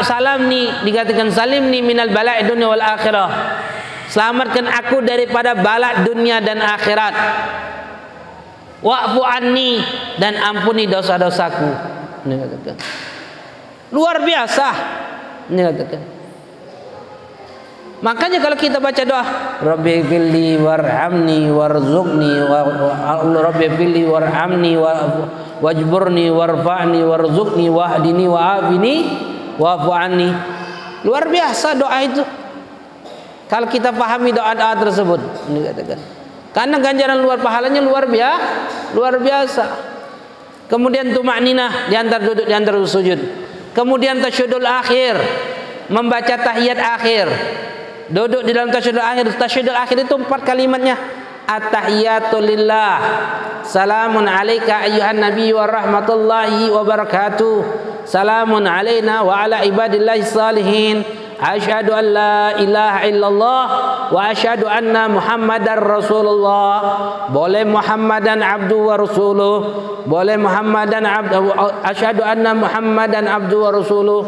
Salamni, dikatakan salimni minal bala'i dunya wal akhirah. Selamatkan aku daripada bala dunia dan akhirat. Wa'fu anni, dan ampuni dosa-dosaku. Ini katakan. Luar biasa. Ini katakan. Makanya kalau kita baca doa, Rabbi firli warhamni warzuqni Rabbi firli warhamni wajburni warfa'ni warzuqni wahdini wa'afini wa'fu anni. Luar biasa doa itu. Kalau kita pahami doa-doa tersebut, ini katakan. Karena ganjaran luar pahalanya luar biasa. Kemudian tumakninah di antara duduk di antara sujud. Kemudian tasyahudul akhir, membaca tahiyat akhir. Duduk di dalam tasyahudul akhir. Tasyahudul akhir itu 4 kalimatnya. At-tahiyatu lillah. Salamun alayka ayyuhan nabiy wa rahmatullahi wa barakatuh. Salamun alayna wa ala ibadillahi salihin. Asyhadu an la ilaha illallah wa asyhadu anna Muhammadar Rasulullah. Boleh Muhammadan abdu wa rasuluh. Boleh Muhammadan abdu. Asyhadu anna Muhammadan abdu wa rasuluh.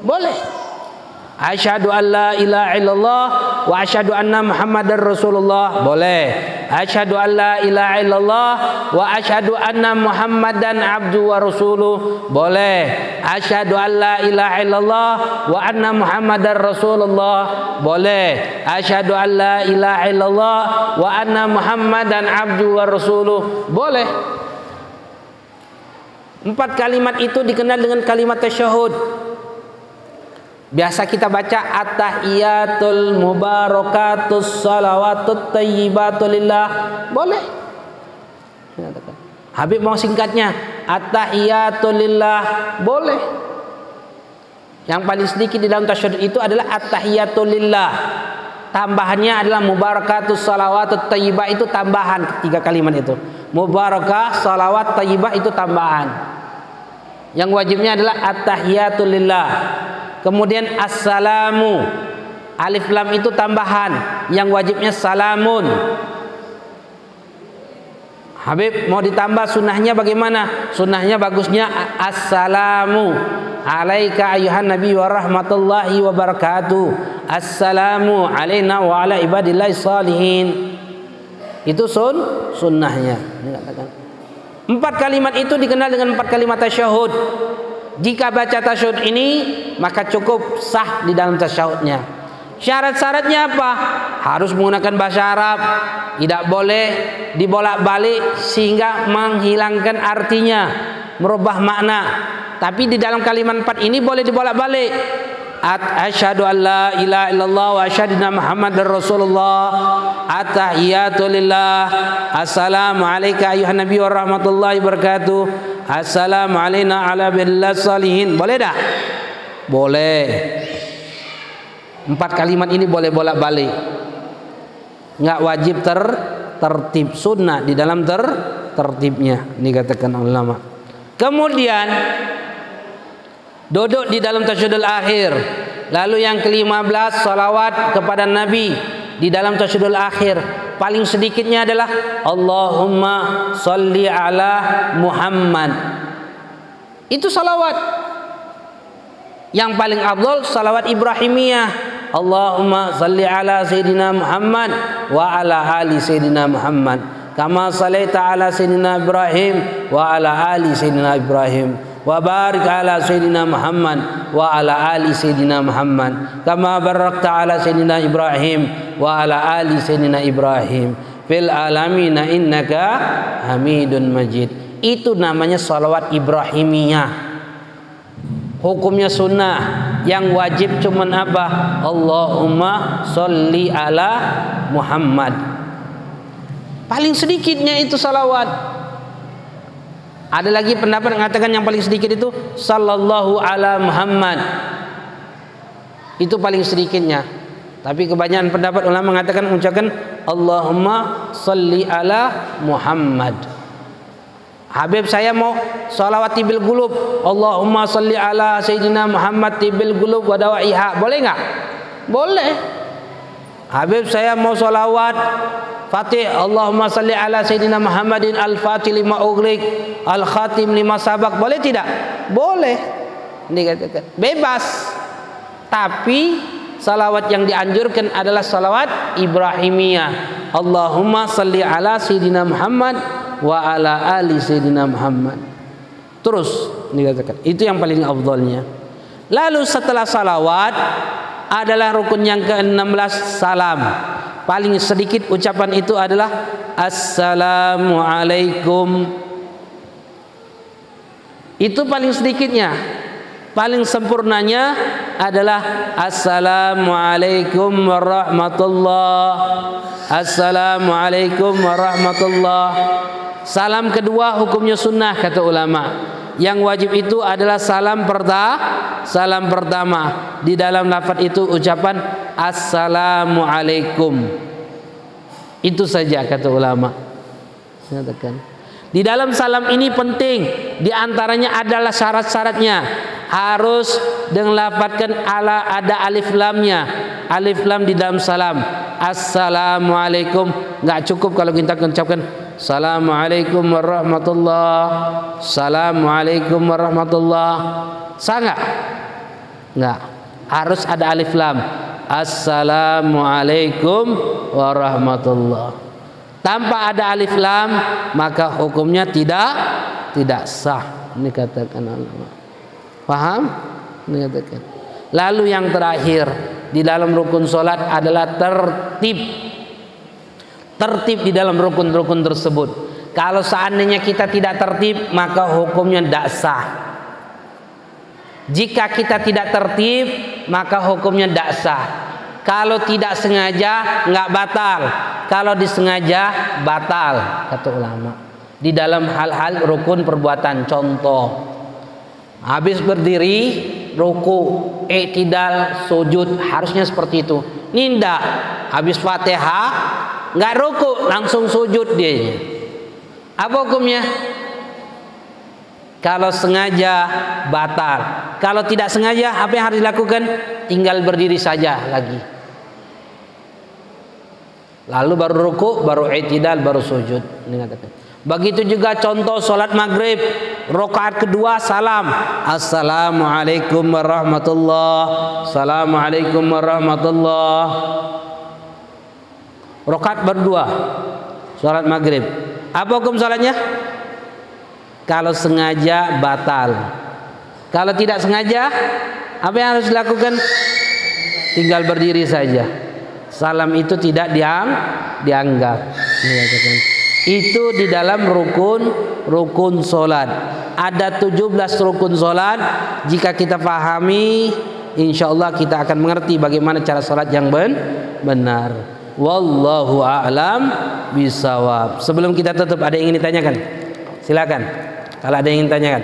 Boleh. Asyhadu an la ilaha illallah wa asyhadu anna Muhammadar Rasulullah. Boleh. Asyhadu an la ilaha illallah wa asyhadu anna Muhammadan abdu wa rasuluh. Boleh. Asyhadu an la ilaha illallah wa anna Muhammadar Rasulullah. Boleh. Asyhadu an la ilaha illallah wa anna Muhammadan abdu wa rasuluh. Boleh. 4 kalimat itu dikenal dengan kalimat tasyahud. Biasa kita baca at-tahiyatul mubarakatus salawatut thayyibatu lillah. Boleh. Habib mau singkatnya at-tahiyatul lillah. Boleh. Yang paling sedikit di dalam tasyahud itu adalah at-tahiyatul lillah. Tambahannya adalah mubarakatus salawatut thayyibah, itu tambahan 3 kalimat itu. Mubarakah, salawat, thayyibah itu tambahan. Yang wajibnya adalah at-tahiyatu lillah. Kemudian assalamu, alif lam itu tambahan, yang wajibnya salamun. Habib mau ditambah sunnahnya bagaimana? Sunnahnya bagusnya assalamu alaika ayuhan nabi wa rahmatullahi wa barakatuh. Assalamu alaina wa ala ibadillahi salihin. Itu sunnahnya. Empat kalimat itu dikenal dengan empat kalimat tasyahud. Jika baca tasyahud ini maka cukup sah di dalam tasyahudnya. Syarat-syaratnya apa? Harus menggunakan bahasa Arab, tidak boleh dibolak-balik sehingga menghilangkan artinya, merubah makna. Tapi di dalam kalimat empat ini boleh dibolak-balik. Asyhadu an la ilaha illallah wa asyhadu anna Muhammadar Rasulullah. At-tahiyatu lillah. Assalamu alayka ayuhan nabi wa rahmatullahi wabarakatuh. Assalamu alayna ala billahi salihin. Boleh dah? Boleh. Empat kalimat ini boleh bolak-balik. Enggak wajib tertib, sunnah di dalam tertibnya, dikatakan ulama. Kemudian duduk di dalam tasyahudul akhir. Lalu yang ke-15 salawat kepada Nabi di dalam tasyahudul akhir. Paling sedikitnya adalah Allahumma sholli ala Muhammad. Itu salawat. Yang paling afdal salawat Ibrahimiyah. Allahumma sholli ala Sayyidina Muhammad wa ala ali Sayyidina Muhammad kama shallaita ala Sayyidina Ibrahim wa ala ali Sayyidina Ibrahim wa barik ala Sayyidina Muhammad wa ala ali Sayyidina Muhammad kama barakta ala Sayyidina Ibrahim wa ala ali Sayyidina Ibrahim fil alamina innaka Hamidun Majid. Itu namanya salawat Ibrahimiyah. Hukumnya sunnah, yang wajib cuman apa? Allahumma sholli ala Muhammad. Paling sedikitnya itu salawat. Ada lagi pendapat yang mengatakan yang paling sedikit itu sallallahu ala Muhammad. Itu paling sedikitnya. Tapi kebanyakan pendapat ulama mengatakan mengucapkan Allahumma sholli ala Muhammad. Habib saya mau sholawat tibil gulub, Allahumma sholli ala Sayyidina Muhammad tibil gulub wa dawaiha. Boleh nggak? Boleh. Habib saya mau sholawat Fatih, Allahumma sholli ala Sayyidina Muhammadin al-Fatih lima ughliq al-Khatim lima sabaq. Boleh tidak? Boleh. Dikatakan bebas. Tapi salawat yang dianjurkan adalah salawat Ibrahimiyah. Allahumma sholli ala Sayyidina Muhammad wa ala ali Sayyidina Muhammad. Terus dikatakan itu yang paling afdalnya. Lalu setelah salawat adalah rukun yang ke-16 salam. Paling sedikit ucapan itu adalah Assalamualaikum. Itu paling sedikitnya. Paling sempurnanya adalah Assalamualaikum warahmatullahi. Assalamualaikum warahmatullahi. Salam kedua hukumnya sunnah kata ulama. Yang wajib itu adalah salam pertama. Di dalam lafaz itu ucapan Assalamualaikum. Itu saja kata ulama. Katakan. Di dalam salam ini penting, di antaranya adalah syarat-syaratnya. Harus dilafadzkan ada alif lamnya. Alif lam di dalam salam. Assalamualaikum. Enggak cukup kalau kita ucapkan Assalamualaikum warahmatullahi. Assalamualaikum warahmatullahi. Sangat? Enggak. Harus ada alif lam. Assalamualaikum warahmatullahi. Tanpa ada alif lam maka hukumnya tidak sah. Ini katakan ulama. Paham? Ini katakan. Lalu yang terakhir di dalam rukun solat adalah tertib. Tertib di dalam rukun-rukun tersebut. Kalau seandainya kita tidak tertib maka hukumnya tidak sah. Jika kita tidak tertib maka hukumnya tidak sah. Kalau tidak sengaja nggak batal. Kalau disengaja batal kata ulama. Di dalam hal-hal rukun perbuatan, contoh habis berdiri ruku, i'tidal, sujud, harusnya seperti itu. Ninda habis Fatihah nggak ruku langsung sujud dia. Apa hukumnya? Kalau sengaja batal. Kalau tidak sengaja, apa yang harus dilakukan? Tinggal berdiri saja lagi. Lalu baru ruku, baru i'tidal, baru sujud. Begitu juga contoh solat maghrib, rakaat kedua salam, assalamualaikum warahmatullahi, assalamualaikum warahmatullahi. Rakaat berdua, solat maghrib. Apa hukum solatnya? Kalau sengaja batal. Kalau tidak sengaja, apa yang harus dilakukan? Tinggal berdiri saja. Salam itu tidak dianggap. Itu di dalam rukun solat. Ada 17 rukun solat. Jika kita pahami, insya Allah kita akan mengerti bagaimana cara solat yang benar. Wallahu a'lam bisawab. Sebelum kita tutup, ada yang ingin ditanyakan? Silakan. Kalau ada yang ingin tanyakan.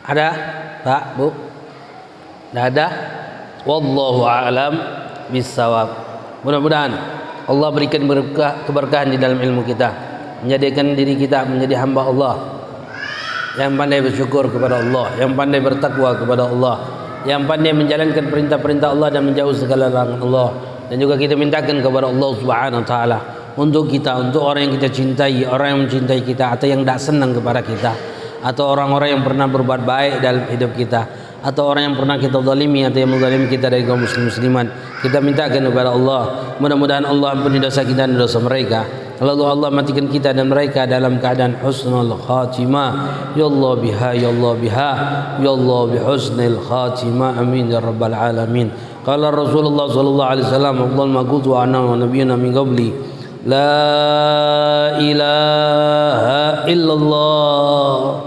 Ada? Pak, Bu? Tidak ada? Wallahu a'lam bisawab. Mudah-mudahan Allah berikan keberkahan di dalam ilmu kita, menjadikan diri kita menjadi hamba Allah yang pandai bersyukur kepada Allah, yang pandai bertakwa kepada Allah, yang pandai menjalankan perintah-perintah Allah dan menjauh segala larangan Allah. Dan juga kita mintakan kepada Allah Subhanahu wa taala untuk kita, untuk orang yang kita cintai, orang yang mencintai kita atau yang tidak senang kepada kita, atau orang-orang yang pernah berbuat baik dalam hidup kita, atau orang yang pernah kita zalimi atau yang menzalimi kita dari kaum musliman, kita mintakan kepada Allah, mudah-mudahan Allah ampuni dosa kita dan dosa mereka. Lalu Allah matikan kita dan mereka dalam keadaan husnul khatimah. Ya Allah biha, ya Allah biha, ya Allah bihusnil khatimah. Amin ya rabbal alamin. Qala Rasulullah sallallahu alaihi wasallam, afdal ma qultu ana wa nabiyyuna min qabli, la ilaha illallah.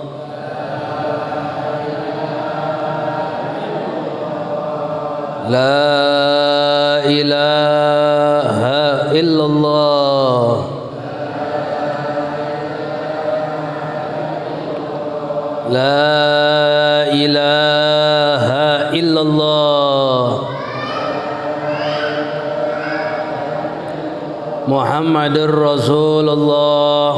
La ilaha illallah. La ilaha illallah. Muhammadur Rasulullah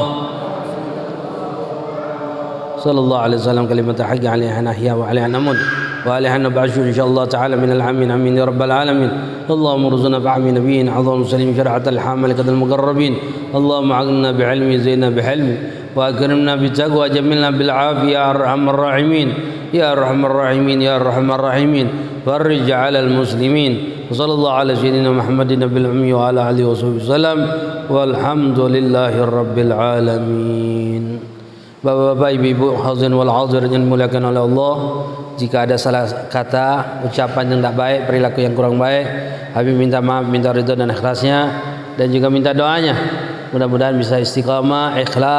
sallallahu alaihi wasallam. Kalimat haqqi alaiha nahya wa alaiha namut wa alaiha nab'ashu insyaallah ta'ala minal amin. Amin ya rabbal alamin. Allahumma rzuqna fa'ami nabiyyin azam muslim syara'atal hamalikatal muqarrabin. Allahumma a'inna bi'ilmi zaina bihilmi wa akrimna bitaqwa jamilna bil afiyah arhamar rahimin ya arhamar rahimin ya arhamar rahimin. Farij 'alal muslimin. Sallallahu ala sayyidina Muhammadin nabil ummi wa ala alihi wasallam walhamdulillahi rabbil alamin. Bapak-bapak, ibu-ibu, hadirin wal hadirat yang dimuliakan oleh Allah, jika ada salah kata, ucapan yang tidak baik, perilaku yang kurang baik, Habib minta maaf, minta ridha dan ikhlasnya, dan juga minta doanya. Mudah-mudahan bisa istiqamah, ikhlas.